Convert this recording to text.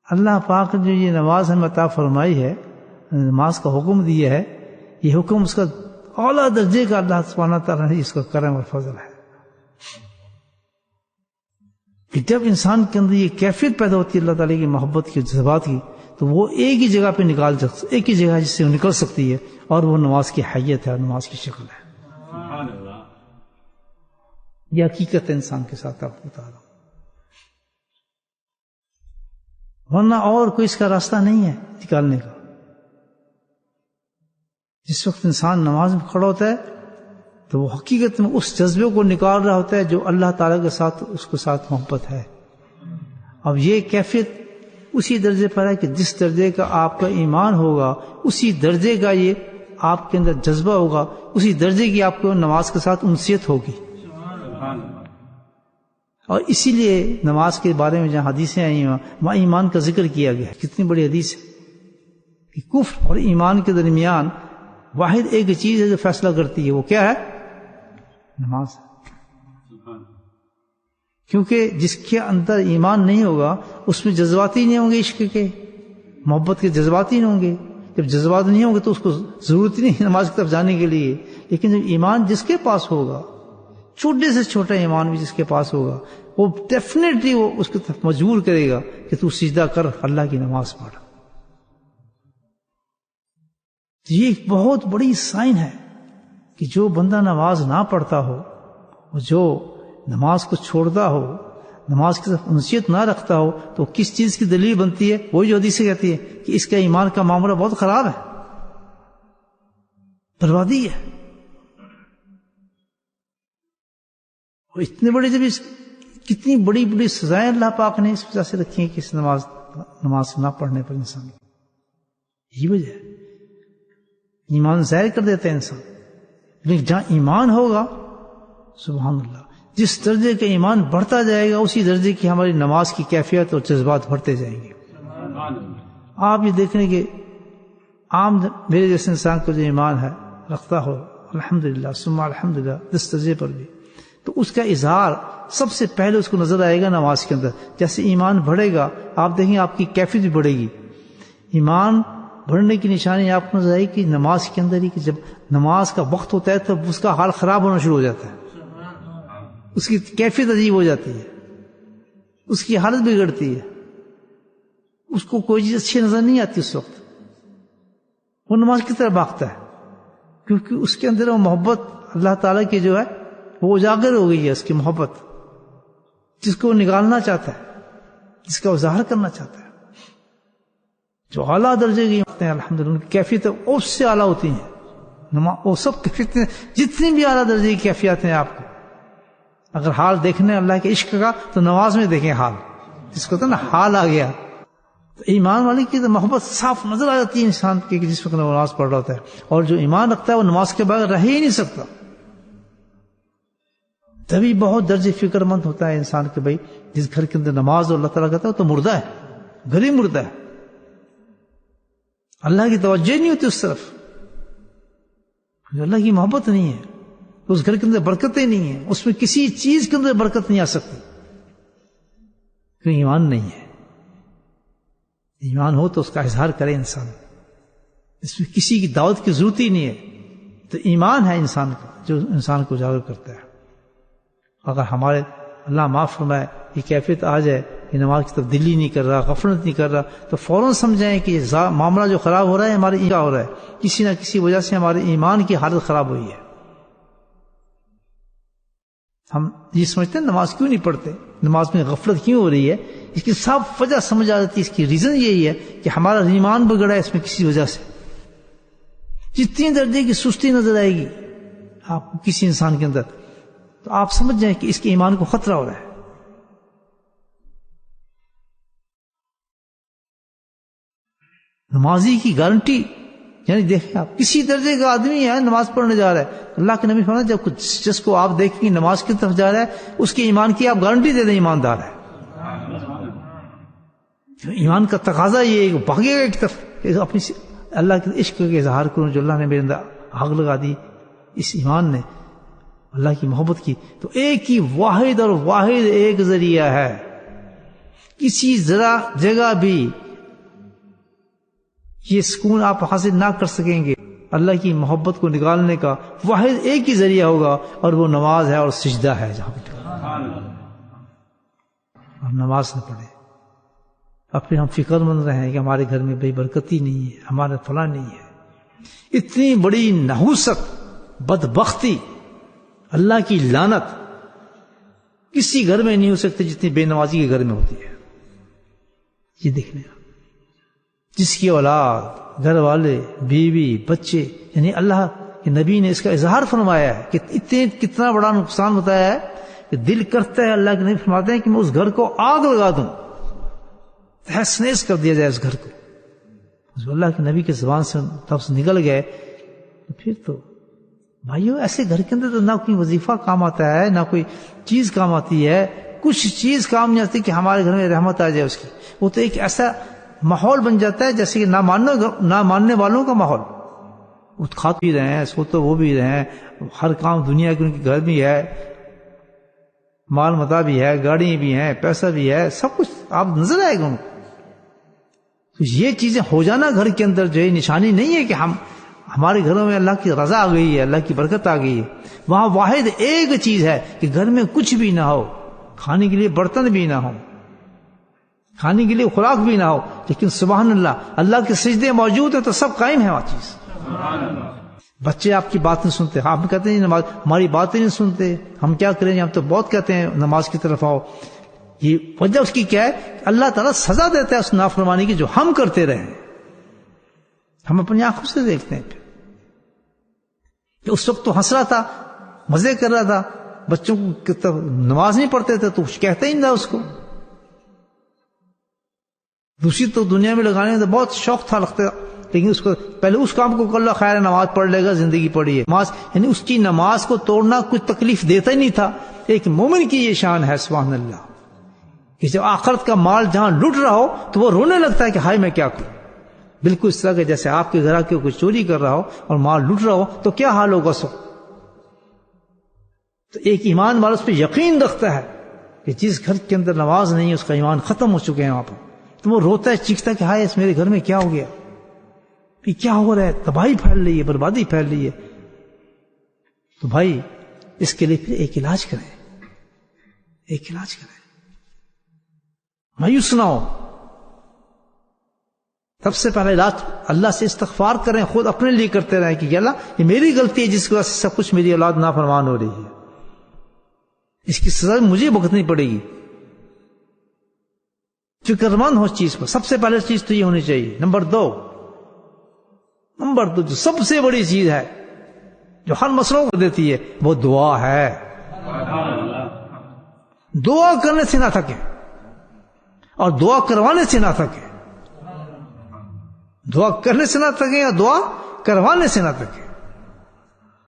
اللہ پاک نے جو یہ نماز ہمیں عطا فرمائی ہے، نماز کا حکم دیا ہے، یہ حکم اس کا اعلیٰ درجے کا اللہ سبحانہ تعالیٰ نے اس کا کرم اور فضل ہے کہ جب انسان کے اندر یہ کیفیت پیدا ہوتی ہے اللہ تعالیٰ کی محبت کی، جذبات کی، تو وہ ایک ہی جگہ پہ ایک ہی جگہ جس سے وہ نکل سکتی ہے، اور وہ نماز کی حیت ہے اور نماز کی شکل ہے۔ سبحان اللہ۔ یہ حقیقت ہے انسان کے ساتھ، آپ بتا رہا ہوں، ورنہ اور کوئی اس کا راستہ نہیں ہے نکالنے کا۔ جس وقت انسان نماز میں کھڑا ہوتا ہے تو وہ حقیقت میں اس جذبے کو نکال رہا ہوتا ہے جو اللہ تعالیٰ کے ساتھ اس کے ساتھ محبت ہے۔ اب یہ کیفیت اسی درجے پر ہے کہ جس درجے کا آپ کا ایمان ہوگا، اسی درجے کا یہ آپ کے اندر جذبہ ہوگا، اسی درجے کی آپ کو نماز کے ساتھ انسیت ہوگی۔ اور اسی لیے نماز کے بارے میں جہاں حدیثیں آئی ہیں وہاں ایمان کا ذکر کیا گیا ہے۔ کتنی بڑی حدیث ہے کہ کفر اور ایمان کے درمیان واحد ایک چیز ہے جو فیصلہ کرتی ہے، وہ کیا ہے؟ نماز۔ کیونکہ جس کے اندر ایمان نہیں ہوگا اس میں جذبات ہی نہیں ہوں گے، عشق کے، محبت کے جذبات ہی نہیں ہوں گے۔ جب جذبات نہیں ہوں گے تو اس کو ضرورت ہی نہیں نماز کی طرف جانے کے لیے۔ لیکن جب ایمان جس کے پاس ہوگا، چھوٹے سے چھوٹا ایمان بھی جس کے پاس ہوگا، وہ ڈیفینیٹلی وہ اس کی طرف مجبور کرے گا کہ تو سجدہ کر، اللہ کی نماز پڑھ۔ یہ ایک بہت بڑی سائن ہے کہ جو بندہ نماز نہ پڑھتا ہو، جو نماز کو چھوڑتا ہو، نماز کی طرف انسیت نہ رکھتا ہو، تو کس چیز کی دلیل بنتی ہے؟ وہی جو حدیث کہتی ہے کہ اس کا ایمان کا معاملہ بہت خراب ہے، بربادی ہے۔ اور اتنے بڑے جب کتنی بڑی بڑی سزائیں اللہ پاک نے اس وجہ سے رکھی ہیں کہ اس نماز نہ پڑھنے پر انسان، یہی وجہ ہے۔ ایمان ظاہر کر دیتا ہے انسان، لیکن جہاں ایمان ہوگا، سبحان اللہ، جس درجے کا ایمان بڑھتا جائے گا اسی درجے کی ہماری نماز کی کیفیت اور جذبات بڑھتے جائیں گے۔ آپ یہ دیکھ لیں کہ عام میرے جیسے انسان کو جو ایمان ہے رکھتا ہو، الحمدللہ ثم الحمدللہ، اس درجے پر بھی، تو اس کا اظہار سب سے پہلے اس کو نظر آئے گا نماز کے اندر۔ جیسے ایمان بڑھے گا آپ دیکھیں آپ کی کیفیت بھی بڑھے گی۔ ایمان بڑھنے کی نشانی آپ کو نظر آئے کہ نماز کے اندر ہی، کہ جب نماز کا وقت ہوتا ہے تب اس کا حال خراب ہونا شروع ہو جاتا ہے، اس کی کیفیت عجیب ہو جاتی ہے، اس کی حالت بگڑتی ہے، اس کو کوئی چیز اچھی نظر نہیں آتی، اس وقت وہ نماز کی طرف بھاگتا ہے، کیونکہ اس کے اندر وہ محبت اللہ تعالیٰ کی جو ہے وہ اجاگر ہو گئی ہے، اس کی محبت جس کو وہ نکالنا چاہتا ہے، جس کا وہ ظاہر کرنا چاہتا ہے۔ جو اعلیٰ درجے کی ہوتے ہیں الحمدللہ، ان کی کیفیتیں اس سے اعلیٰ ہوتی ہیں، وہ سب کیفیتیں جتنی بھی اعلیٰ درجے کی کیفیت ہیں، آپ کو اگر حال دیکھنے اللہ کے عشق کا تو نماز میں دیکھیں حال، جس کو تو نا حال آ گیا، تو ایمان والے کی تو محبت صاف نظر آ جاتی ہے انسان کی کہ جس وقت نماز پڑھ رہا ہوتا ہے، اور جو ایمان رکھتا ہے وہ نماز کے بغیر رہ ہی نہیں سکتا۔ تبھی بہت درجے فکر مند ہوتا ہے انسان کہ بھائی جس گھر کے اندر نماز اور اللہ تعالیٰ کہتا ہے وہ تو مردہ ہے، گھر ہی مردہ ہے، اللہ کی توجہ نہیں ہوتی اس طرف، اللہ کی محبت نہیں ہے، اس گھر کے اندر برکتیں نہیں ہیں، اس میں کسی چیز کے اندر برکت نہیں آ سکتی، کیونکہ ایمان نہیں ہے۔ ایمان ہو تو اس کا اظہار کرے انسان، اس میں کسی کی دعوت کی ضرورت ہی نہیں ہے، تو ایمان ہے انسان کا جو انسان کو اجاگر کرتا ہے۔ اگر ہمارے اللہ معاف فرمائے یہ کیفیت آ جائے کہ نماز کی طرف دلی نہیں کر رہا، غفلت نہیں کر رہا، تو فوراً سمجھائیں کہ معاملہ جو خراب ہو رہا ہے ہمارے ایمان کا ہو رہا ہے، کسی نہ کسی وجہ سے ہمارے ایمان کی حالت خراب ہوئی ہے۔ ہم یہ سمجھتے ہیں نماز کیوں نہیں پڑھتے، نماز میں غفلت کیوں ہو رہی ہے، اس کی صاف وجہ سمجھ آ جاتی ہے۔ اس کی ریزن یہی ہے کہ ہمارا ایمان بگڑا ہے اس میں کسی وجہ سے۔ جتنی درجے کی سستی نظر آئے گی آپ کو کسی انسان کے اندر، تو آپ سمجھ جائیں کہ اس کے ایمان کو خطرہ ہو رہا ہے۔ نمازی کی گارنٹی، یعنی دیکھیں آپ کسی درجے کا آدمی ہے نماز پڑھنے جا رہا ہے، اللہ کے نبی فرمایا جب جس کو آپ دیکھیں گے نماز کی طرف جا رہا ہے اس کے ایمان کی آپ گارنٹی دے دیں ایماندار ہے۔ ایمان کا تقاضا یہ ہے کہ بھاگے گا ایک طرف کہ اپنی اللہ کے عشق کے اظہار کروں، جو اللہ نے میرے اندر آگ لگا دی اس ایمان نے، اللہ کی محبت کی، تو ایک ہی واحد اور واحد ایک ذریعہ ہے کسی ذرا جگہ بھی یہ سکون آپ حاصل نہ کر سکیں گے. اللہ کی محبت کو نکالنے کا واحد ایک ہی ذریعہ ہوگا اور وہ نماز ہے اور سجدہ ہے. جہاں پہ اور نماز نہ پڑھے اب پھر ہم فکر مند رہے ہیں کہ ہمارے گھر میں بے برکتی نہیں ہے, ہمارا فلاں نہیں ہے. اتنی بڑی نحوست, بدبختی, اللہ کی لعنت کسی گھر میں نہیں ہو سکتی جتنی بے نمازی کے گھر میں ہوتی ہے. یہ دیکھنے جس کی اولاد, گھر والے, بیوی, بچے, یعنی اللہ کے نبی نے اس کا اظہار فرمایا ہے کہ کتنا بڑا نقصان بتایا ہے کہ دل کرتا ہے, اللہ کے نبی فرماتے ہیں کہ میں اس گھر کو آگ لگا دوں, تہس نہس کر دیا جائے اس گھر کو. اللہ کے نبی کے زبان سے لفظ نکل گئے تو پھر تو بھائیو ایسے گھر کے اندر تو نہ کوئی وظیفہ کام آتا ہے, نہ کوئی چیز کام آتی ہے, کچھ چیز کام نہیں آتی کہ ہمارے گھر میں رحمت آ جائے اس کی. وہ تو ایک ایسا ماحول بن جاتا ہے جیسے کہ نہ ماننے والوں کا ماحول. وہ کھا بھی رہے ہیں, سو تو وہ بھی رہے ہیں, ہر کام دنیا کے ان کے گھر بھی ہے, مال متا بھی ہے, گاڑی بھی ہیں, پیسہ بھی ہے, سب کچھ آپ نظر آئے گا ان کو. تو یہ چیزیں ہو جانا گھر کے اندر جو ہے نشانی نہیں ہے کہ ہمارے گھروں میں اللہ کی رضا آ گئی ہے, اللہ کی برکت آ گئی ہے. وہاں واحد ایک چیز ہے کہ گھر میں کچھ بھی نہ ہو, کھانے کے لیے برتن بھی نہ ہو, کھانے کے لیے خوراک بھی نہ ہو, لیکن سبحان اللہ کے سجدے موجود ہیں تو سب قائم ہے وہاں چیز. بچے آپ کی بات نہیں سنتے, آپ کہتے ہیں نماز, ہماری باتیں نہیں سنتے, ہم کیا کریں, ہم تو بہت کہتے ہیں نماز کی طرف آؤ. یہ وجہ اس کی کیا ہے کہ اللہ تعالیٰ سزا دیتا ہے اس نافرمانی کی جو ہم کرتے رہے. ہم اپنی آنکھوں سے دیکھتے ہیں کہ اس وقت تو ہنس رہا تھا, مزے کر رہا تھا, بچوں کو نماز نہیں پڑھتے تھے تو کچھ کہتے ہی نہیں تھا اس کو. دوسری تو دنیا میں لگانے میں تو بہت شوق تھا لگتا, لیکن اس کو پہلے اس کام کو کر لو, خیر نماز پڑھ لے گا, زندگی پڑھی ہے. نماز یعنی اس کی نماز کو توڑنا کچھ تکلیف دیتا ہی نہیں تھا. ایک مومن کی یہ شان ہے سبحان اللہ کہ جب آخرت کا مال جہاں لٹ رہا ہو تو وہ رونے لگتا ہے کہ ہائے میں کیا کروں. بالکل اس طرح کہ جیسے آپ کے گھر کے کوئی چوری کر رہا ہو اور مال لٹ رہا ہو تو کیا حال ہوگا سو. تو ایک ایمان والا اس پہ یقین رکھتا ہے کہ جس گھر کے اندر نماز نہیں ہے اس کا ایمان ختم ہو چکے ہیں وہاں پر, تو وہ روتا ہے, چیختا ہے کہ ہائے اس میرے گھر میں کیا ہو گیا, یہ کیا ہو رہا ہے, تباہی پھیل رہی ہے, بربادی پھیل رہی ہے. تو بھائی اس کے لیے پھر ایک علاج کریں, ایک علاج کریں, مایوس نہ ہو. سب سے پہلے علاج اللہ سے استغفار کریں, خود اپنے لیے کرتے رہیں کہ اللہ یہ میری غلطی ہے جس کی وجہ سے سب کچھ میری اولاد نافرمان ہو رہی ہے, اس کی سزا مجھے بھگتنی پڑے گی. فکر مند ہو اس چیز پر. سب سے پہلے چیز تو یہ ہونی چاہیے. نمبر دو جو سب سے بڑی چیز ہے جو ہر مسئلوں کو دیتی ہے وہ دعا ہے. دعا کرنے سے نہ تھکے اور دعا کروانے سے نہ تھکے. دعا کرنے سے نہ تھکے اور دعا کروانے سے نہ تھکے.